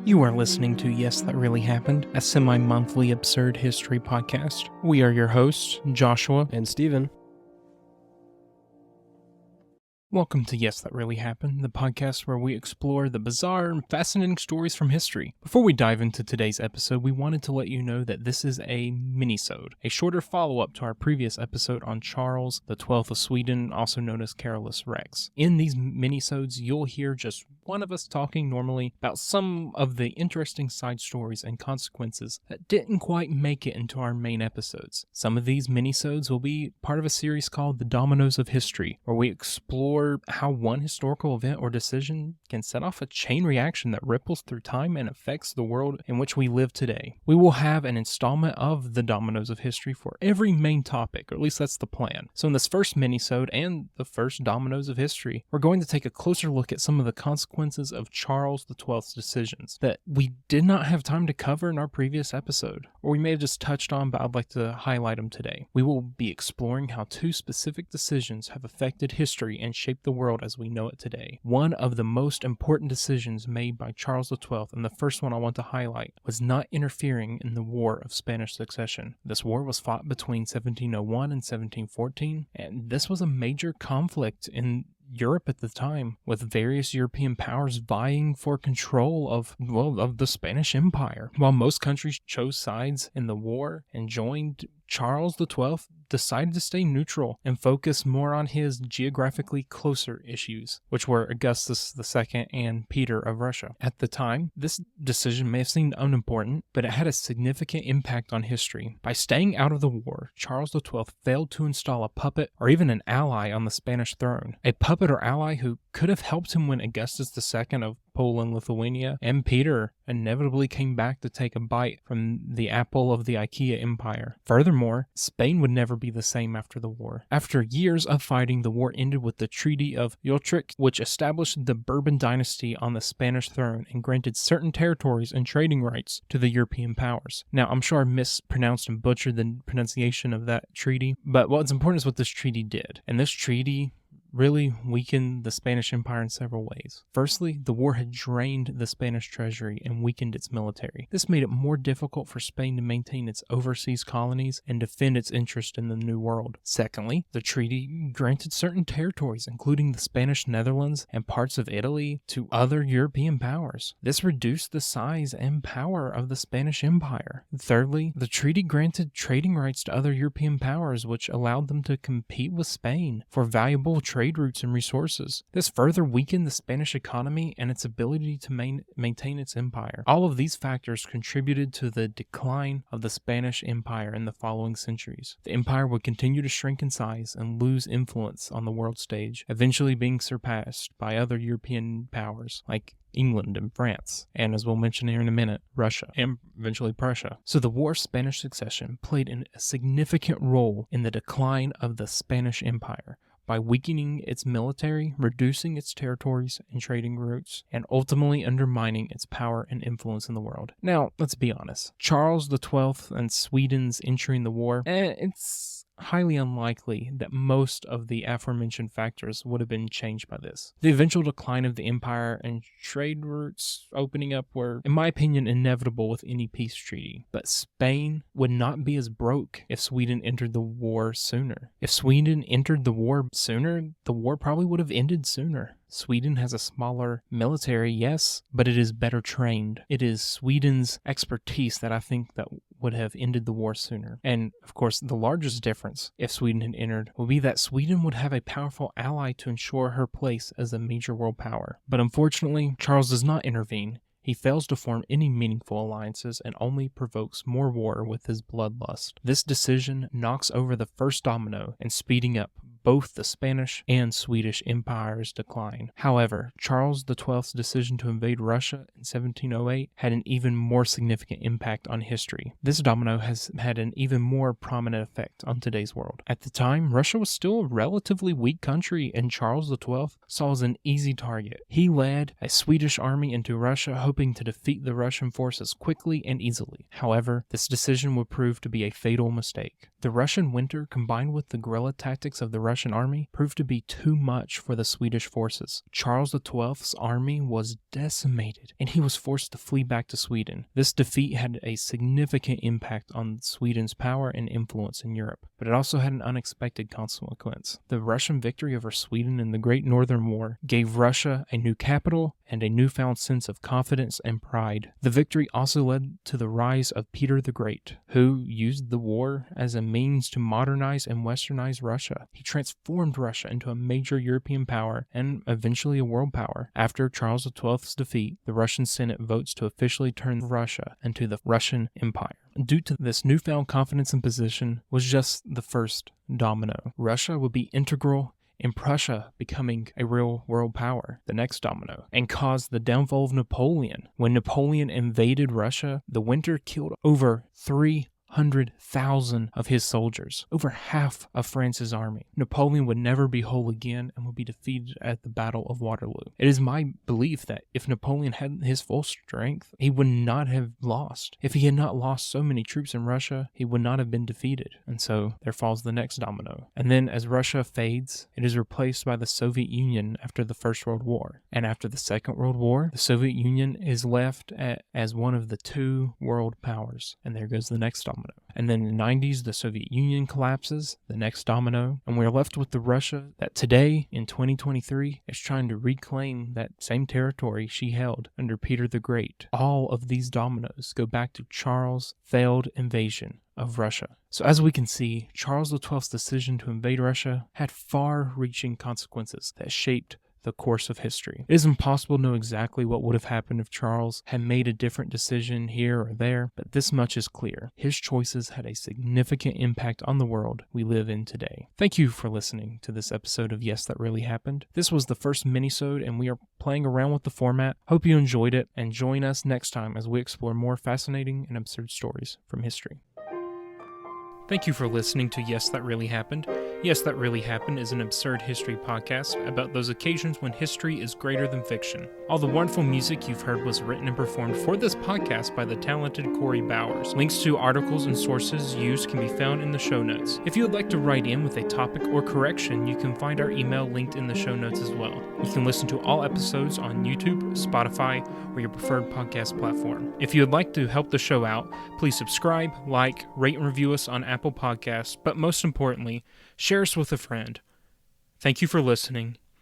You are listening to Yes, That Really Happened, a semi-monthly absurd history podcast. We are your hosts, Joshua and Steven. Welcome to Yes, That Really Happened, the podcast where we explore the bizarre and fascinating stories from history. Before we dive into today's episode, we wanted to let you know that this is a minisode, a shorter follow-up to our previous episode on Charles XII of Sweden, also known as Carolus Rex. In these minisodes, you'll hear just one of us talking normally about some of the interesting side stories and consequences that didn't quite make it into our main episodes. Some of these minisodes will be part of a series called the Dominoes of History, where we explore how one historical event or decision can set off a chain reaction that ripples through time and affects the world in which we live today. We will have an installment of the Dominoes of History for every main topic, or at least that's the plan. So in this first minisode and the first Dominoes of History, we're going to take a closer look at some of the consequences of Charles XII's decisions that we did not have time to cover in our previous episode, or we may have just touched on, but I'd like to highlight them today. We will be exploring how two specific decisions have affected history and shaped the world as we know it today. One of the most important decisions made by Charles XII, and the first one I want to highlight, was not interfering in the War of Spanish Succession. This war was fought between 1701 and 1714, and this was a major conflict in Europe at the time, with various European powers vying for control of the Spanish Empire. While most countries chose sides in the war and joined, Charles XII decided to stay neutral and focus more on his geographically closer issues, which were Augustus II and Peter of Russia. At the time, this decision may have seemed unimportant, but it had a significant impact on history. By staying out of the war, Charles XII failed to install a puppet or even an ally on the Spanish throne. A puppet or ally who could have helped him when Augustus II of Poland, Lithuania, and Peter inevitably came back to take a bite from the apple of the IKEA Empire. Furthermore, Spain would never be the same after the war. After years of fighting, the war ended with the Treaty of Utrecht, which established the Bourbon dynasty on the Spanish throne and granted certain territories and trading rights to the European powers. Now, I'm sure I mispronounced and butchered the pronunciation of that treaty, but what's important is what this treaty did. And this treaty really weakened the Spanish Empire in several ways. Firstly, the war had drained the Spanish treasury and weakened its military. This made it more difficult for Spain to maintain its overseas colonies and defend its interest in the New World. Secondly, the treaty granted certain territories, including the Spanish Netherlands and parts of Italy, to other European powers. This reduced the size and power of the Spanish Empire. Thirdly, the treaty granted trading rights to other European powers, which allowed them to compete with Spain for valuable trade routes and resources. This further weakened the Spanish economy and its ability to maintain its empire. All of these factors contributed to the decline of the Spanish Empire in the following centuries. The empire would continue to shrink in size and lose influence on the world stage, eventually being surpassed by other European powers like England and France, and as we'll mention here in a minute, Russia, and eventually Prussia. So the War of Spanish Succession played a significant role in the decline of the Spanish Empire, by weakening its military, reducing its territories and trading routes, and ultimately undermining its power and influence in the world. Now, let's be honest. Charles XII and Sweden's entering the war, it's highly unlikely that most of the aforementioned factors would have been changed by this. The eventual decline of the empire and trade routes opening up were, in my opinion, inevitable with any peace treaty. But Spain would not be as broke if Sweden entered the war sooner. If Sweden entered the war sooner, the war probably would have ended sooner. Sweden has a smaller military, yes, but it is better trained. It is Sweden's expertise that I think that would have ended the war sooner. And, of course, the largest difference, if Sweden had entered, would be that Sweden would have a powerful ally to ensure her place as a major world power. But unfortunately, Charles does not intervene. He fails to form any meaningful alliances and only provokes more war with his bloodlust. This decision knocks over the first domino and speeding up both the Spanish and Swedish empires' decline. However, Charles XII's decision to invade Russia in 1708 had an even more significant impact on history. This domino has had an even more prominent effect on today's world. At the time, Russia was still a relatively weak country, and Charles XII saw as an easy target. He led a Swedish army into Russia, hoping to defeat the Russian forces quickly and easily. However, this decision would prove to be a fatal mistake. The Russian winter, combined with the guerrilla tactics of the Russian army, proved to be too much for the Swedish forces. Charles XII's army was decimated, and he was forced to flee back to Sweden. This defeat had a significant impact on Sweden's power and influence in Europe, but it also had an unexpected consequence. The Russian victory over Sweden in the Great Northern War gave Russia a new capital and a newfound sense of confidence and pride. The victory also led to the rise of Peter the Great, who used the war as a means to modernize and westernize Russia. He transformed Russia into a major European power and eventually a world power. After Charles XII's defeat, the Russian Senate votes to officially turn Russia into the Russian Empire. Due to this newfound confidence and position was just the first domino. Russia would be integral in Prussia becoming a real world power, the next domino, and caused the downfall of Napoleon. When Napoleon invaded Russia, the winter killed over 300,000 of his soldiers, over half of France's army. Napoleon would never be whole again and would be defeated at the Battle of Waterloo. It is my belief that if Napoleon had his full strength, he would not have lost. If he had not lost so many troops in Russia, he would not have been defeated. And so there falls the next domino. And then as Russia fades, it is replaced by the Soviet Union after the First World War. And after the Second World War, the Soviet Union is left as one of the two world powers. And there goes the next domino. And then in the 90s, the Soviet Union collapses, the next domino, and we're left with the Russia that today, in 2023, is trying to reclaim that same territory she held under Peter the Great. All of these dominoes go back to Charles' failed invasion of Russia. So as we can see, Charles XII's decision to invade Russia had far-reaching consequences that shaped the course of history. It is impossible to know exactly what would have happened if Charles had made a different decision here or there, but this much is clear. His choices had a significant impact on the world we live in today. Thank you for listening to this episode of Yes, That Really Happened. This was the first minisode, and we are playing around with the format. Hope you enjoyed it, and join us next time as we explore more fascinating and absurd stories from history. Thank you for listening to Yes, That Really Happened. Yes, That Really Happened is an absurd history podcast about those occasions when history is greater than fiction. All the wonderful music you've heard was written and performed for this podcast by the talented Corey Bowers. Links to articles and sources used can be found in the show notes. If you would like to write in with a topic or correction, you can find our email linked in the show notes as well. You can listen to all episodes on YouTube, Spotify, or your preferred podcast platform. If you would like to help the show out, please subscribe, like, rate, and review us on Apple Podcasts, but most importantly, share us with a friend. Thank you for listening,